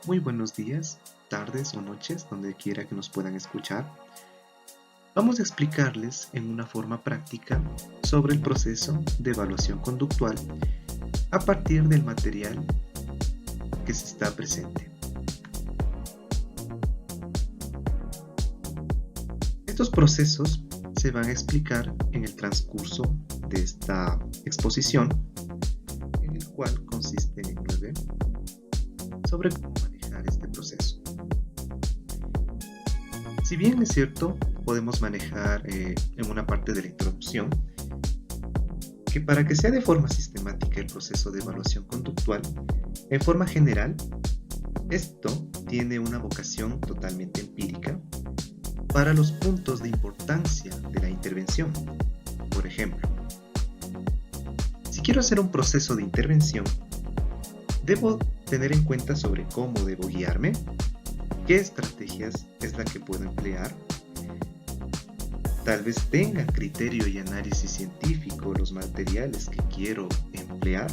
Muy buenos días, tardes o noches, donde quiera que nos puedan escuchar. Vamos a explicarles en una forma práctica sobre el proceso de evaluación conductual a partir del material que se está presente. Estos procesos se van a explicar en el transcurso de esta exposición, en el cual consiste en 9 sobre cómo manejar este proceso. Si bien es cierto, podemos manejar en una parte de la introducción que para que sea de forma sistemática el proceso de evaluación conductual, en forma general, esto tiene una vocación totalmente empírica para los puntos de importancia de la intervención. Por ejemplo, si quiero hacer un proceso de intervención, debo tener en cuenta sobre cómo debo guiarme, qué estrategias es la que puedo emplear. Tal vez tenga criterio y análisis científico los materiales que quiero emplear,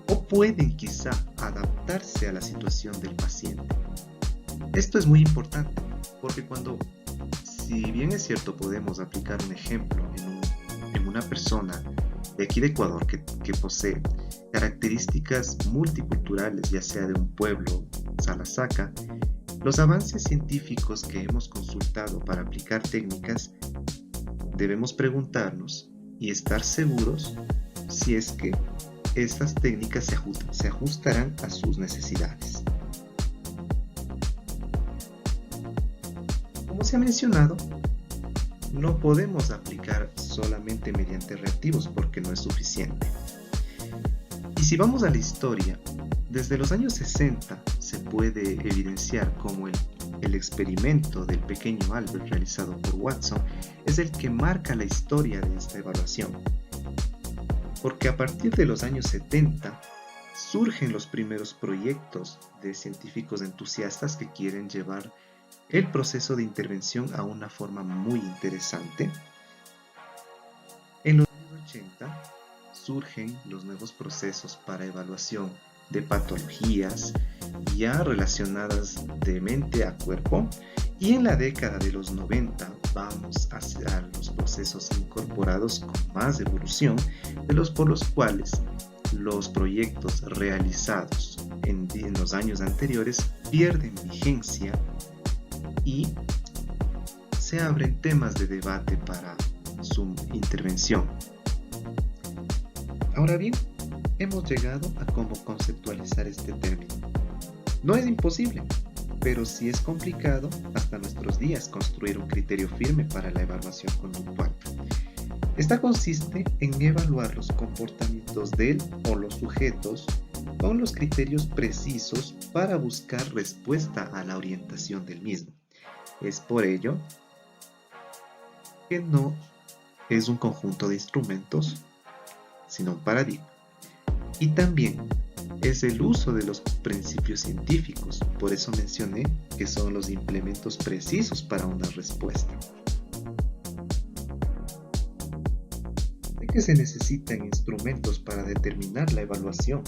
o pueden quizá adaptarse a la situación del paciente. Esto es muy importante porque si bien es cierto, podemos aplicar un ejemplo en una persona de aquí de Ecuador que posee características multiculturales, ya sea de un pueblo Salasaca, los avances científicos que hemos consultado para aplicar técnicas, debemos preguntarnos y estar seguros si es que estas técnicas se ajustarán a sus necesidades. Como se ha mencionado, no podemos aplicar solamente mediante reactivos porque no es suficiente. Y si vamos a la historia, desde los años 60 se puede evidenciar cómo el experimento del pequeño Albert realizado por Watson es el que marca la historia de esta evaluación. Porque a partir de los años 70 surgen los primeros proyectos de científicos entusiastas que quieren llevar el proceso de intervención a una forma muy interesante. En los años 80 surgen los nuevos procesos para evaluación de patologías ya relacionadas de mente a cuerpo, y en la década de los 90 vamos hacia los procesos incorporados con más evolución, por los cuales los proyectos realizados en los años anteriores pierden vigencia y se abren temas de debate para su intervención. Ahora bien, hemos llegado a cómo conceptualizar este término. No es imposible, pero sí es complicado hasta nuestros días construir un criterio firme para la evaluación conductual. Esta consiste en evaluar los comportamientos del o los sujetos con los criterios precisos para buscar respuesta a la orientación del mismo. Es por ello que no es un conjunto de instrumentos, sino un paradigma. Y también es el uso de los principios científicos, por eso mencioné que son los implementos precisos para una respuesta. Sé que se necesitan instrumentos para determinar la evaluación,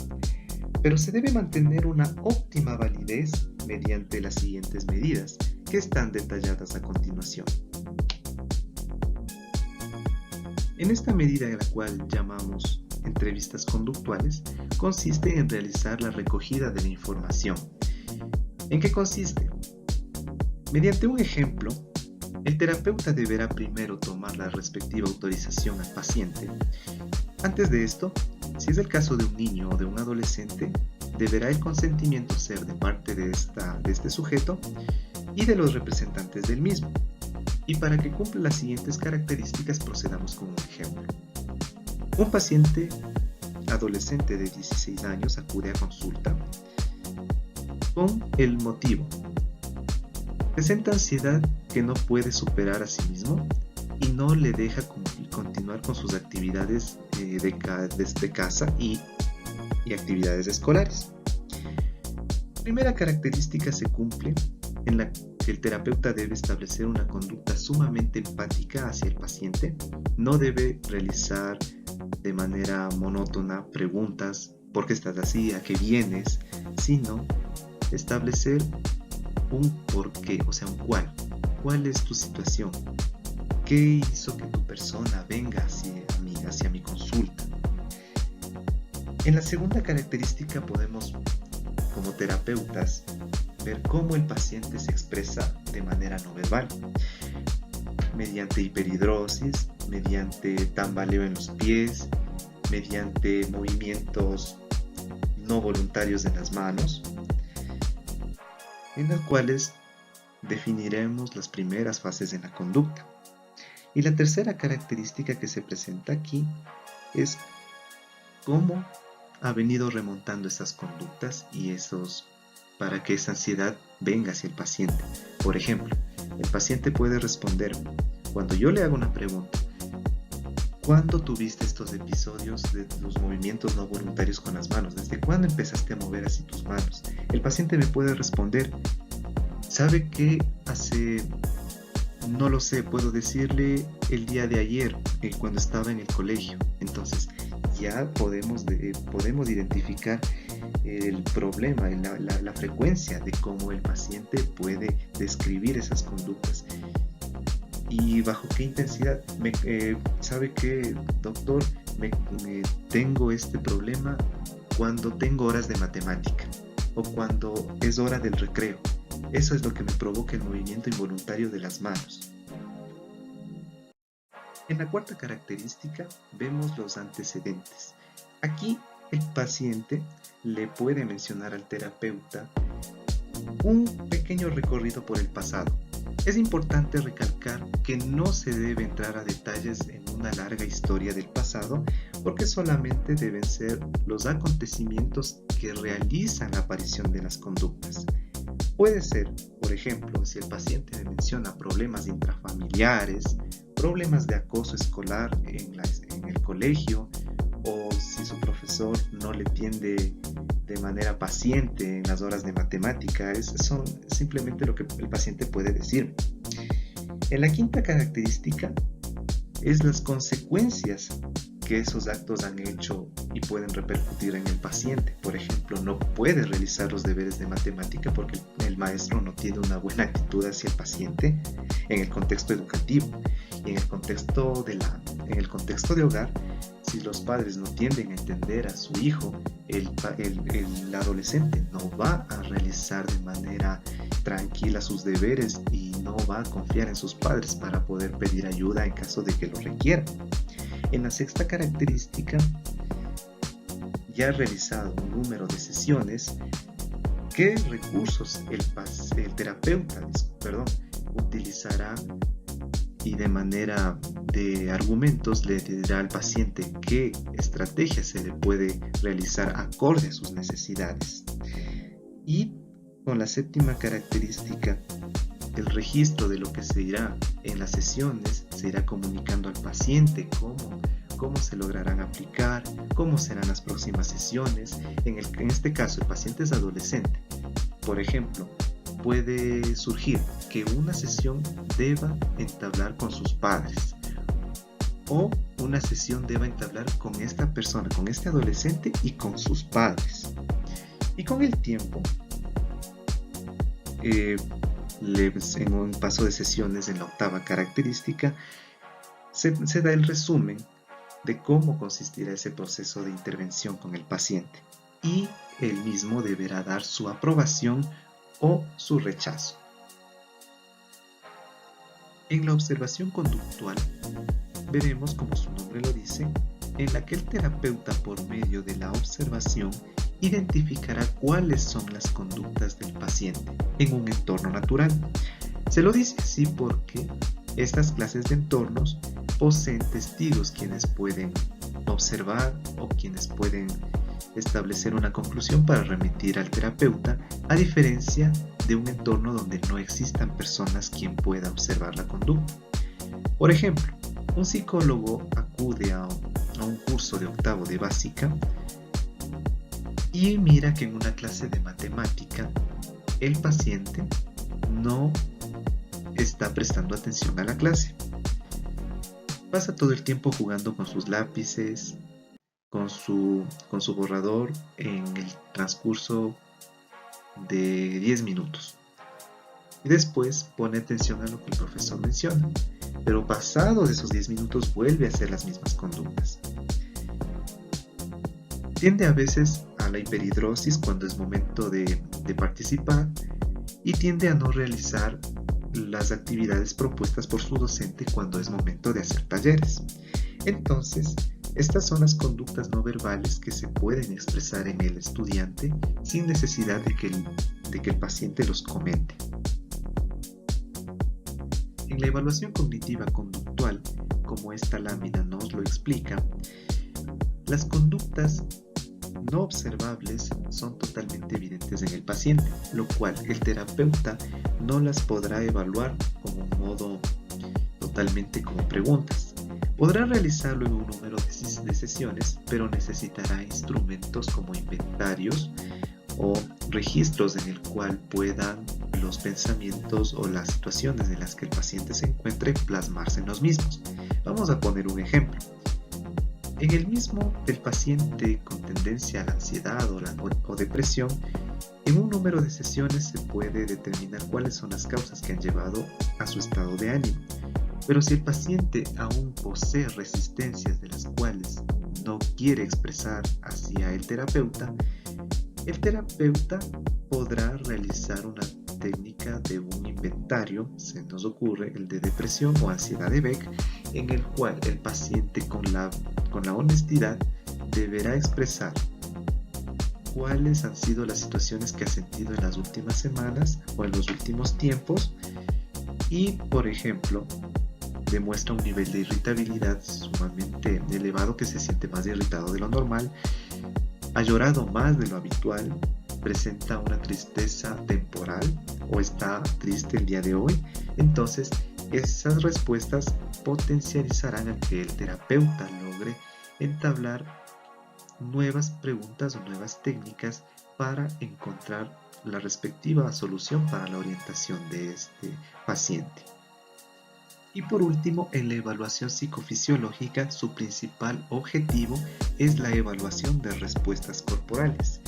pero se debe mantener una óptima validez mediante las siguientes medidas, que están detalladas a continuación. En esta medida, la cual llamamos entrevistas conductuales, consiste en realizar la recogida de la información. ¿En qué consiste? Mediante un ejemplo, el terapeuta deberá primero tomar la respectiva autorización al paciente. Antes de esto, si es el caso de un niño o de un adolescente, deberá el consentimiento ser de parte de este sujeto y de los representantes del mismo. Y para que cumpla las siguientes características, procedamos con un ejemplo. Un paciente adolescente de 16 años acude a consulta con el motivo: presenta ansiedad que no puede superar a sí mismo y no le deja continuar con sus actividades desde casa y actividades escolares. Primera característica se cumple en la que el terapeuta debe establecer una conducta sumamente empática hacia el paciente. No debe realizar de manera monótona preguntas: ¿por qué estás así? ¿A qué vienes? Sino establecer un por qué, o sea, un cuál. ¿Cuál es tu situación? ¿Qué hizo que tu persona venga hacia mi consulta? En la segunda característica podemos, como terapeutas, ver cómo el paciente se expresa de manera no verbal, mediante hiperhidrosis, mediante tambaleo en los pies, mediante movimientos no voluntarios de las manos, en las cuales definiremos las primeras fases de la conducta. Y la tercera característica que se presenta aquí es cómo ha venido remontando esas conductas y para que esa ansiedad venga hacia el paciente. Por ejemplo, el paciente puede responder cuando yo le hago una pregunta: ¿cuándo tuviste estos episodios de los movimientos no voluntarios con las manos? ¿Desde cuándo empezaste a mover así tus manos? El paciente me puede responder: ¿sabe qué? No lo sé, puedo decirle el día de ayer, cuando estaba en el colegio. Entonces ya podemos identificar el problema, la frecuencia de cómo el paciente puede describir esas conductas. ¿Y bajo qué intensidad? ¿Sabe qué, doctor? Tengo este problema cuando tengo horas de matemática o cuando es hora del recreo. Eso es lo que me provoca el movimiento involuntario de las manos. En la cuarta característica vemos los antecedentes. Aquí el paciente le puede mencionar al terapeuta un pequeño recorrido por el pasado. Es importante recalcar que no se debe entrar a detalles en una larga historia del pasado, porque solamente deben ser los acontecimientos que realizan la aparición de las conductas. Puede ser, por ejemplo, si el paciente me menciona problemas intrafamiliares, problemas de acoso escolar en el colegio, o si su profesor no le atiende de manera paciente en las horas de matemática. Son simplemente lo que el paciente puede decir. En la quinta característica es las consecuencias que esos actos han hecho y pueden repercutir en el paciente. Por ejemplo, no puede realizar los deberes de matemática porque el maestro no tiene una buena actitud hacia el paciente en el contexto educativo. Y en el contexto de hogar, si los padres no tienden a entender a su hijo, el adolescente no va a realizar de manera tranquila sus deberes y no va a confiar en sus padres para poder pedir ayuda en caso de que lo requiera. En la sexta característica, ya realizado un número de sesiones, ¿qué recursos el terapeuta utilizará? Y de manera de argumentos le dirá al paciente qué estrategia se le puede realizar acorde a sus necesidades. Y con la séptima característica, el registro de lo que se dirá en las sesiones se irá comunicando al paciente cómo se lograrán aplicar, cómo serán las próximas sesiones. En este caso, el paciente es adolescente. Por ejemplo, puede surgir que una sesión deba entablar con sus padres o una sesión deba entablar con esta persona, con este adolescente y con sus padres. Y con el tiempo, en un paso de sesiones, en la octava característica, se da el resumen de cómo consistirá ese proceso de intervención con el paciente, y él mismo deberá dar su aprobación o su rechazo. En la observación conductual veremos, como su nombre lo dice, en la que el terapeuta, por medio de la observación, identificará cuáles son las conductas del paciente en un entorno natural. Se lo dice así porque estas clases de entornos poseen testigos quienes pueden observar o quienes pueden establecer una conclusión para remitir al terapeuta, a diferencia de un entorno donde no existan personas quien pueda observar la conducta. Por ejemplo, un psicólogo acude a un curso de octavo de básica y mira que en una clase de matemática el paciente no está prestando atención a la clase. Pasa todo el tiempo jugando con sus lápices, con su borrador en el transcurso de 10 minutos. Y después pone atención a lo que el profesor menciona, pero pasados esos 10 minutos vuelve a hacer las mismas conductas. Tiende a veces a la hiperhidrosis cuando es momento de participar y tiende a no realizar las actividades propuestas por su docente cuando es momento de hacer talleres. Entonces, estas son las conductas no verbales que se pueden expresar en el estudiante sin necesidad de que el paciente los comente. En la evaluación cognitiva conductual, como esta lámina nos lo explica, las conductas no observables son totalmente evidentes en el paciente, lo cual el terapeuta no las podrá evaluar como un modo totalmente como preguntas. Podrá realizarlo en un número de sesiones, pero necesitará instrumentos como inventarios o registros en el cual puedan los pensamientos o las situaciones en las que el paciente se encuentre plasmarse en los mismos. Vamos a poner un ejemplo. En el mismo del paciente con tendencia a la ansiedad o depresión, en un número de sesiones se puede determinar cuáles son las causas que han llevado a su estado de ánimo. Pero si el paciente aún posee resistencias de las cuales no quiere expresar hacia el terapeuta podrá realizar una técnica de un inventario, se nos ocurre el de depresión o ansiedad de Beck, en el cual el paciente con la honestidad deberá expresar cuáles han sido las situaciones que ha sentido en las últimas semanas o en los últimos tiempos y, por ejemplo, demuestra un nivel de irritabilidad sumamente elevado, que se siente más irritado de lo normal, ha llorado más de lo habitual, presenta una tristeza temporal o está triste el día de hoy. Entonces, esas respuestas potencializarán a que el terapeuta logre entablar nuevas preguntas o nuevas técnicas para encontrar la respectiva solución para la orientación de este paciente. Y por último, en la evaluación psicofisiológica, su principal objetivo es la evaluación de respuestas corporales.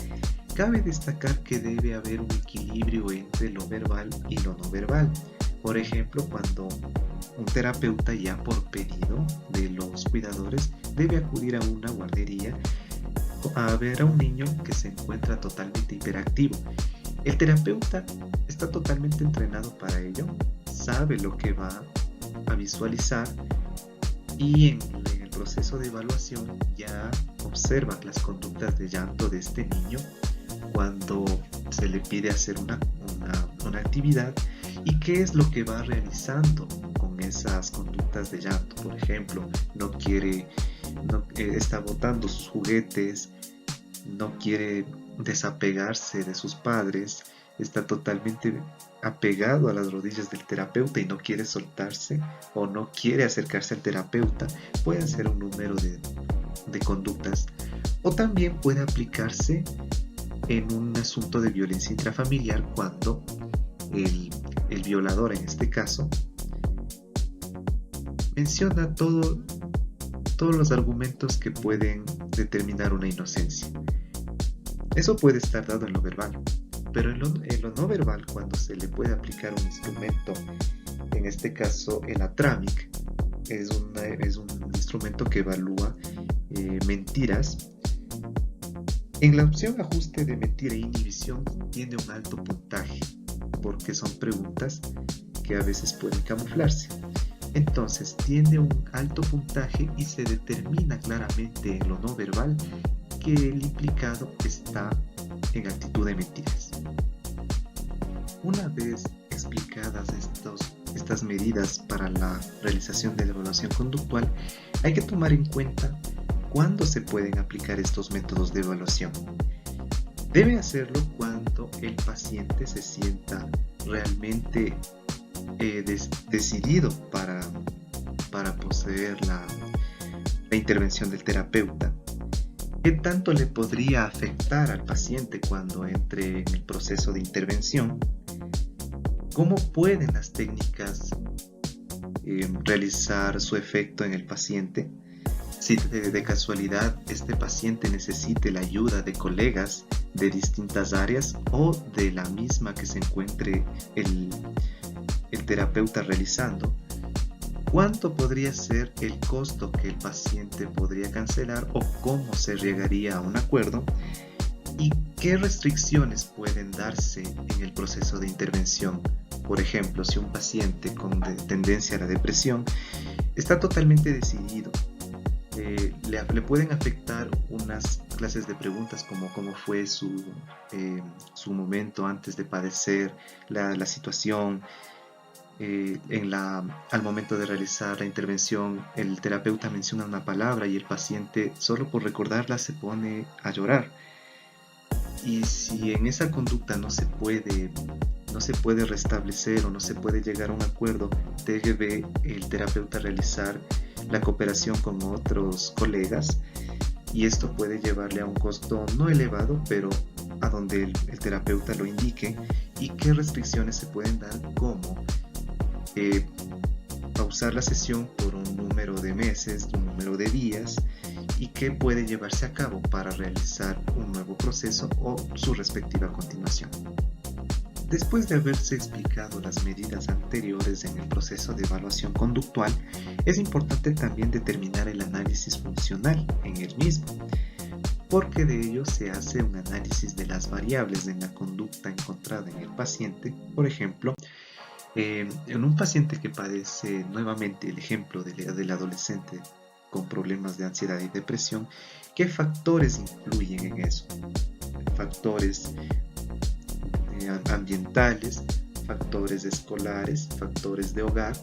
Cabe destacar que debe haber un equilibrio entre lo verbal y lo no verbal. Por ejemplo, cuando un terapeuta, ya por pedido de los cuidadores, debe acudir a una guardería a ver a un niño que se encuentra totalmente hiperactivo. El terapeuta está totalmente entrenado para ello, sabe lo que va a visualizar y en el proceso de evaluación ya observa las conductas de llanto de este niño cuando se le pide hacer una actividad y qué es lo que va realizando con esas conductas de llanto. Por ejemplo, está botando sus juguetes, no quiere desapegarse de sus padres, está totalmente apegado a las rodillas del terapeuta y no quiere soltarse o no quiere acercarse al terapeuta. Pueden ser un número de conductas, o también puede aplicarse en un asunto de violencia intrafamiliar cuando el violador, en este caso, menciona todos los argumentos que pueden determinar una inocencia. Eso puede estar dado en lo verbal, pero en lo no verbal, cuando se le puede aplicar un instrumento, en este caso el Atramic, es un instrumento que evalúa mentiras. En la opción ajuste de mentira e inhibición tiene un alto puntaje, porque son preguntas que a veces pueden camuflarse. Entonces tiene un alto puntaje y se determina claramente en lo no verbal que el implicado está en actitud de mentiras. Una vez explicadas estas medidas para la realización de la evaluación conductual, hay que tomar en cuenta cuándo se pueden aplicar estos métodos de evaluación. Debe hacerlo cuando el paciente se sienta realmente decidido para poseer la intervención del terapeuta. ¿Qué tanto le podría afectar al paciente cuando entre en el proceso de intervención? ¿Cómo pueden las técnicas realizar su efecto en el paciente? Si de casualidad este paciente necesite la ayuda de colegas de distintas áreas o de la misma que se encuentre el terapeuta realizando, cuánto podría ser el costo que el paciente podría cancelar o cómo se llegaría a un acuerdo y qué restricciones pueden darse en el proceso de intervención. Por ejemplo, si un paciente con tendencia a la depresión está totalmente decidido, le pueden afectar unas clases de preguntas como cómo fue su momento antes de padecer la situación. Al momento de realizar la intervención, el terapeuta menciona una palabra y el paciente, solo por recordarla, se pone a llorar. Y si en esa conducta no se puede restablecer o no se puede llegar a un acuerdo, debe el terapeuta realizar la cooperación con otros colegas, y esto puede llevarle a un costo no elevado, pero a donde el terapeuta lo indique, y qué restricciones se pueden dar, como pausar la sesión por un número de meses, un número de días, y qué puede llevarse a cabo para realizar un nuevo proceso o su respectiva continuación. Después de haberse explicado las medidas anteriores en el proceso de evaluación conductual, es importante también determinar el análisis funcional en el mismo, porque de ello se hace un análisis de las variables en la conducta encontrada en el paciente. Por ejemplo, en un paciente que padece, nuevamente el ejemplo del adolescente con problemas de ansiedad y depresión, ¿qué factores influyen en eso? Factores ambientales, factores escolares, factores de hogar,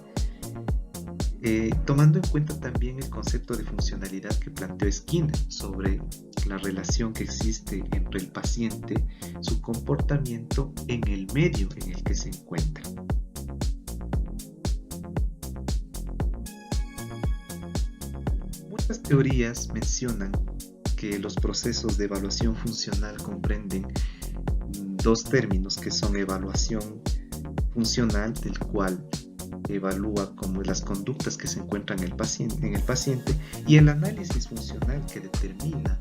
tomando en cuenta también el concepto de funcionalidad que planteó Skinner sobre la relación que existe entre el paciente, su comportamiento en el medio en el que se encuentra. Muchas teorías mencionan que los procesos de evaluación funcional comprenden dos términos, que son evaluación funcional, del cual evalúa como las conductas que se encuentran en el paciente, y el análisis funcional, que determina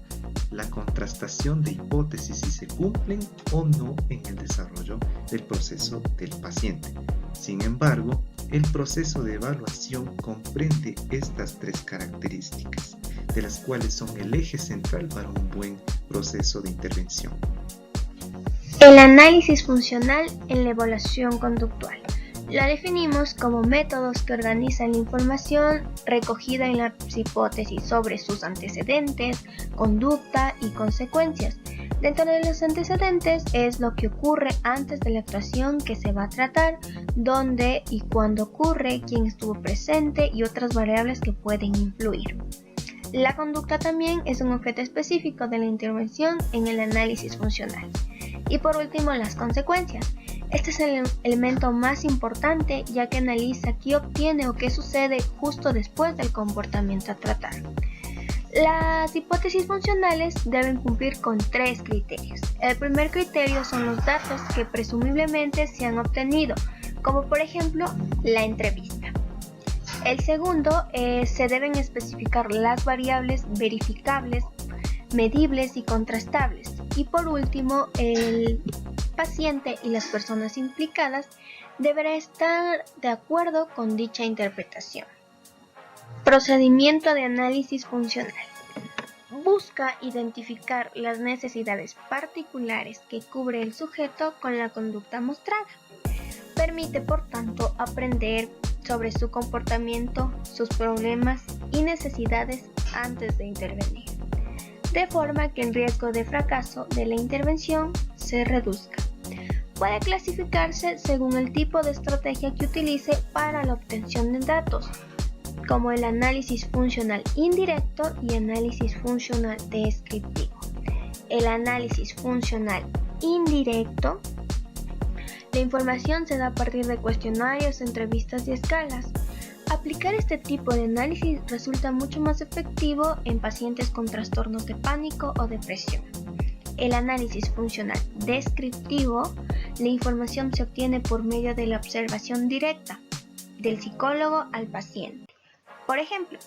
la contrastación de hipótesis si se cumplen o no en el desarrollo del proceso del paciente. Sin embargo, el proceso de evaluación comprende estas tres características, de las cuales son el eje central para un buen proceso de intervención. El análisis funcional en la evaluación conductual. La definimos como métodos que organizan la información recogida en las hipótesis sobre sus antecedentes, conducta y consecuencias. Dentro de los antecedentes es lo que ocurre antes de la actuación que se va a tratar, dónde y cuándo ocurre, quién estuvo presente y otras variables que pueden influir. La conducta también es un objeto específico de la intervención en el análisis funcional. Y por último, las consecuencias. Este es el elemento más importante, ya que analiza qué obtiene o qué sucede justo después del comportamiento a tratar. Las hipótesis funcionales deben cumplir con tres criterios. El primer criterio son los datos que presumiblemente se han obtenido, como por ejemplo la entrevista. El segundo, se deben especificar las variables verificables, medibles y contrastables. Y por último, el paciente y las personas implicadas deberán estar de acuerdo con dicha interpretación. Procedimiento de análisis funcional. Busca identificar las necesidades particulares que cubre el sujeto con la conducta mostrada. Permite, por tanto, aprender sobre su comportamiento, sus problemas y necesidades antes de intervenir, de forma que el riesgo de fracaso de la intervención se reduzca. Puede clasificarse según el tipo de estrategia que utilice para la obtención de datos, como el análisis funcional indirecto y análisis funcional descriptivo. El análisis funcional indirecto, la información se da a partir de cuestionarios, entrevistas y escalas. Aplicar este tipo de análisis resulta mucho más efectivo en pacientes con trastornos de pánico o depresión. El análisis funcional descriptivo, la información se obtiene por medio de la observación directa del psicólogo al paciente. Por ejemplo,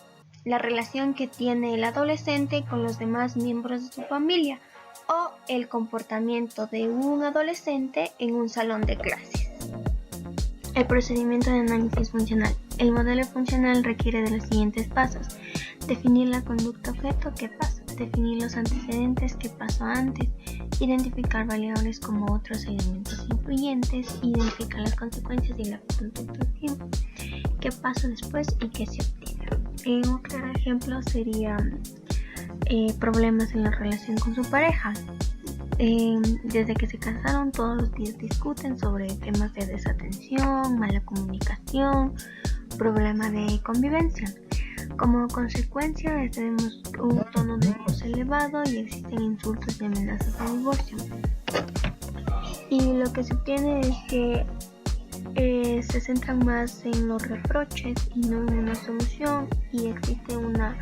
la relación que tiene el adolescente con los demás miembros de su familia o el comportamiento de un adolescente en un salón de clases. El procedimiento de análisis funcional. El modelo funcional requiere de los siguientes pasos: definir la conducta objeto, qué pasó, definir los antecedentes, qué pasó antes, identificar variables como otros elementos influyentes, identificar las consecuencias y la conducta tiempo, qué pasó después y qué se obtiene. Otro ejemplo sería problemas en la relación con su pareja. Desde que se casaron, todos los días discuten sobre temas de desatención, mala comunicación, problema de convivencia. Como consecuencia, tenemos un tono de voz elevado y existen insultos y amenazas de divorcio. Y lo que se obtiene es que se centran más en los reproches y no en una solución, y existe una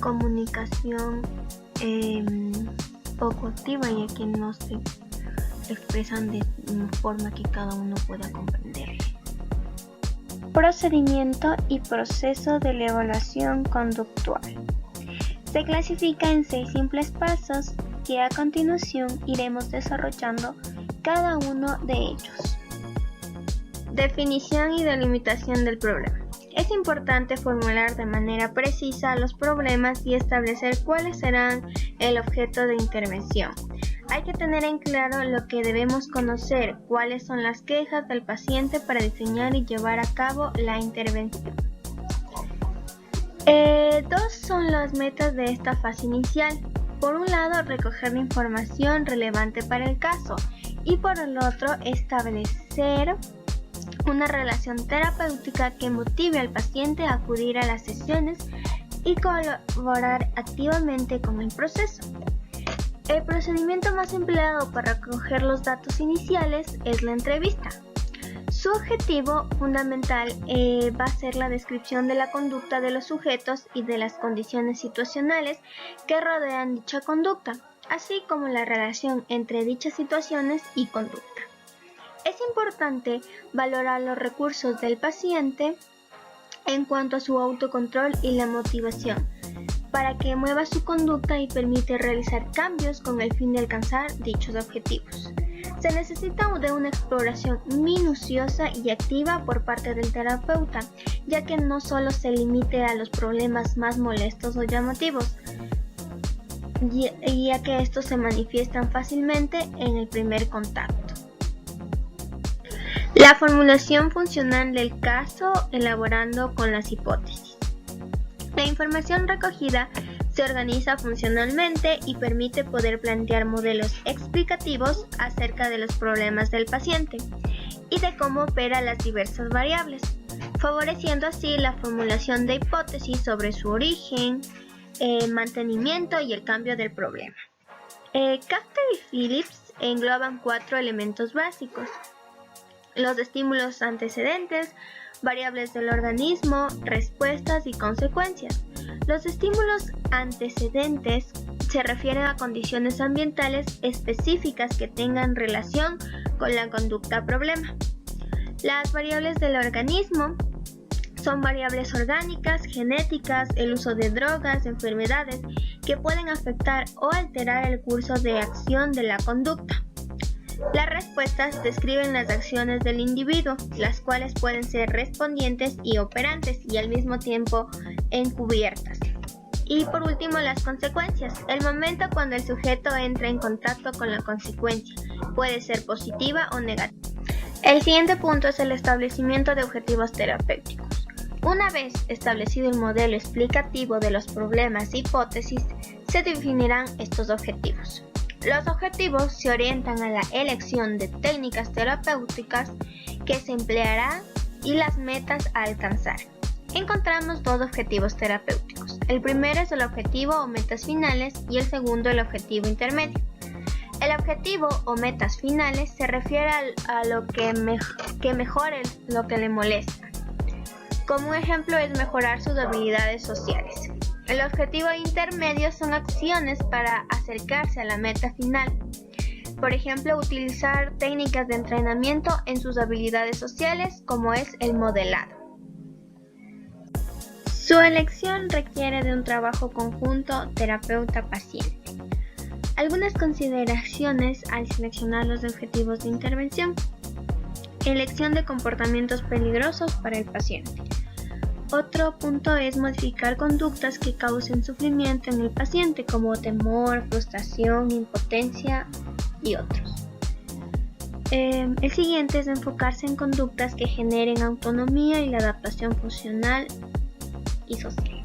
comunicación poco activa, y aquí no se expresan de forma que cada uno pueda comprender. Procedimiento y proceso de la evaluación conductual. Se clasifica en 6 simples pasos que a continuación iremos desarrollando cada uno de ellos. Definición y delimitación del problema. Es importante formular de manera precisa los problemas y establecer cuáles serán el objeto de intervención. Hay que tener en claro lo que debemos conocer, cuáles son las quejas del paciente para diseñar y llevar a cabo la intervención. 2 son las metas de esta fase inicial. Por un lado, recoger la información relevante para el caso, y por el otro, establecer una relación terapéutica que motive al paciente a acudir a las sesiones y colaborar activamente con el proceso. El procedimiento más empleado para recoger los datos iniciales es la entrevista. Su objetivo fundamental va a ser la descripción de la conducta de los sujetos y de las condiciones situacionales que rodean dicha conducta, así como la relación entre dichas situaciones y conducta. Es importante valorar los recursos del paciente en cuanto a su autocontrol y la motivación, para que mueva su conducta y permite realizar cambios con el fin de alcanzar dichos objetivos. Se necesita de una exploración minuciosa y activa por parte del terapeuta, ya que no solo se limite a los problemas más molestos o llamativos, ya que estos se manifiestan fácilmente en el primer contacto. La formulación funcional del caso, elaborando con las hipótesis. La información recogida se organiza funcionalmente y permite poder plantear modelos explicativos acerca de los problemas del paciente y de cómo opera las diversas variables, favoreciendo así la formulación de hipótesis sobre su origen, mantenimiento y el cambio del problema. Caster y Phillips engloban 4 elementos básicos: los estímulos antecedentes, variables del organismo, respuestas y consecuencias. Los estímulos antecedentes se refieren a condiciones ambientales específicas que tengan relación con la conducta problema. Las variables del organismo son variables orgánicas, genéticas, el uso de drogas, enfermedades que pueden afectar o alterar el curso de acción de la conducta. Las respuestas describen las acciones del individuo, las cuales pueden ser respondientes y operantes y al mismo tiempo encubiertas. Y por último, las consecuencias, el momento cuando el sujeto entra en contacto con la consecuencia, puede ser positiva o negativa. El siguiente punto es el establecimiento de objetivos terapéuticos. Una vez establecido el modelo explicativo de los problemas e hipótesis, se definirán estos objetivos. Los objetivos se orientan a la elección de técnicas terapéuticas que se emplearán y las metas a alcanzar. Encontramos 2 objetivos terapéuticos. El primero es el objetivo o metas finales y el segundo el objetivo intermedio. El objetivo o metas finales se refiere a lo que mejore lo que le molesta. Como un ejemplo es mejorar sus habilidades sociales. El objetivo intermedio son acciones para acercarse a la meta final. Por ejemplo, utilizar técnicas de entrenamiento en sus habilidades sociales, como es el modelado. Su elección requiere de un trabajo conjunto terapeuta-paciente. Algunas consideraciones al seleccionar los objetivos de intervención. Elección de comportamientos peligrosos para el paciente. Otro punto es modificar conductas que causen sufrimiento en el paciente, como temor, frustración, impotencia y otros. El siguiente es enfocarse en conductas que generen autonomía y la adaptación funcional y social.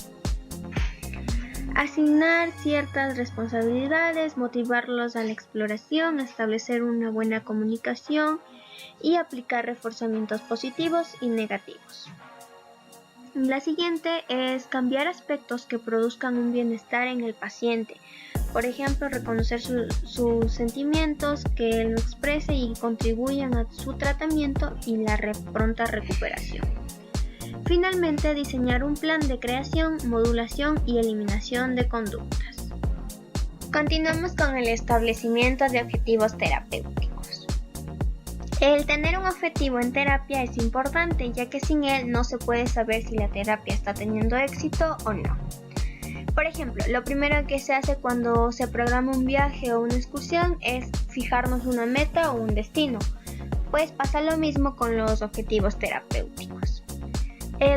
Asignar ciertas responsabilidades, motivarlos a la exploración, establecer una buena comunicación y aplicar reforzamientos positivos y negativos. La siguiente es cambiar aspectos que produzcan un bienestar en el paciente. Por ejemplo, reconocer sus sentimientos, que lo exprese y contribuyan a su tratamiento y la pronta recuperación. Finalmente, diseñar un plan de creación, modulación y eliminación de conductas. Continuamos con el establecimiento de objetivos terapéuticos. El tener un objetivo en terapia es importante, ya que sin él no se puede saber si la terapia está teniendo éxito o no. Por ejemplo, lo primero que se hace cuando se programa un viaje o una excursión es fijarnos una meta o un destino, pues pasa lo mismo con los objetivos terapéuticos.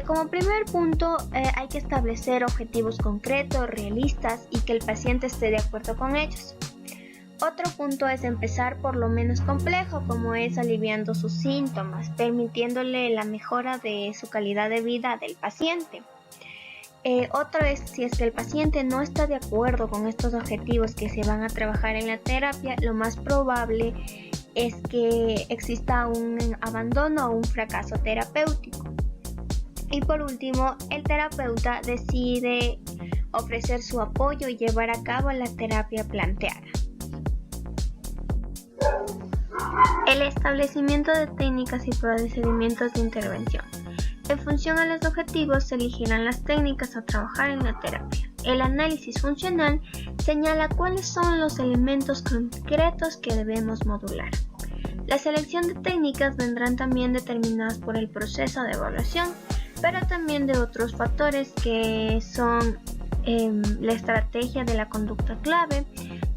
Como primer punto, hay que establecer objetivos concretos, realistas y que el paciente esté de acuerdo con ellos. Otro punto es empezar por lo menos complejo, como es aliviando sus síntomas, permitiéndole la mejora de su calidad de vida del paciente. Otro es, si es que el paciente no está de acuerdo con estos objetivos que se van a trabajar en la terapia, lo más probable es que exista un abandono o un fracaso terapéutico. Y por último, el terapeuta decide ofrecer su apoyo y llevar a cabo la terapia planteada. El establecimiento de técnicas y procedimientos de intervención. En función a los objetivos se elegirán las técnicas a trabajar en la terapia. El análisis funcional señala cuáles son los elementos concretos que debemos modular. La selección de técnicas vendrán también determinadas por el proceso de evaluación, pero también de otros factores que son la estrategia de la conducta clave,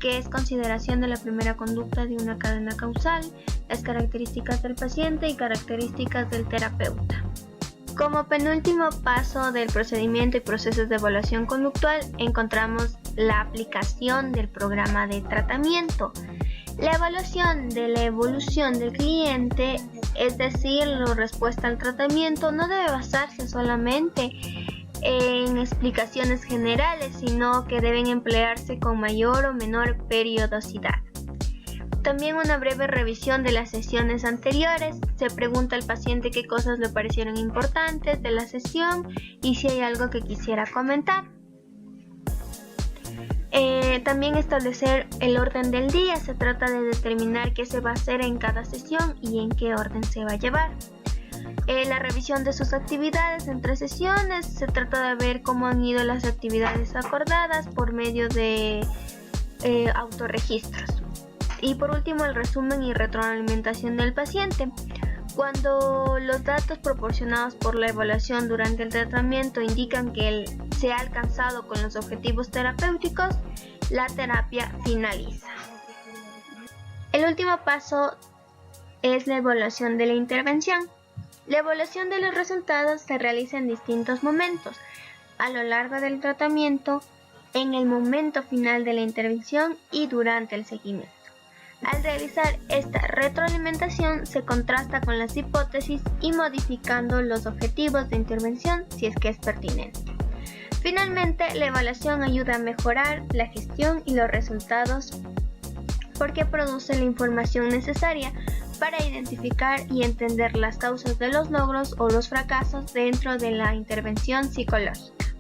que es consideración de la primera conducta de una cadena causal, las características del paciente y características del terapeuta. Como penúltimo paso del procedimiento y procesos de evaluación conductual, encontramos la aplicación del programa de tratamiento. La evaluación de la evolución del cliente, es decir, la respuesta al tratamiento, no debe basarse solamente en explicaciones generales, sino que deben emplearse con mayor o menor periodicidad. También una breve revisión de las sesiones anteriores. Se pregunta al paciente qué cosas le parecieron importantes de la sesión y si hay algo que quisiera comentar. También establecer el orden del día. Se trata de determinar qué se va a hacer en cada sesión y en qué orden se va a llevar. La revisión de sus actividades entre sesiones. Se trata de ver cómo han ido las actividades acordadas por medio de autorregistros. Y por último, el resumen y retroalimentación del paciente. Cuando los datos proporcionados por la evaluación durante el tratamiento indican que se ha alcanzado con los objetivos terapéuticos, la terapia finaliza. El último paso es la evaluación de la intervención. La evaluación de los resultados se realiza en distintos momentos, a lo largo del tratamiento, en el momento final de la intervención y durante el seguimiento. Al realizar esta retroalimentación se contrasta con las hipótesis y modificando los objetivos de intervención si es que es pertinente. Finalmente, la evaluación ayuda a mejorar la gestión y los resultados porque produce la información necesaria para identificar y entender las causas de los logros o los fracasos dentro de la intervención psicológica.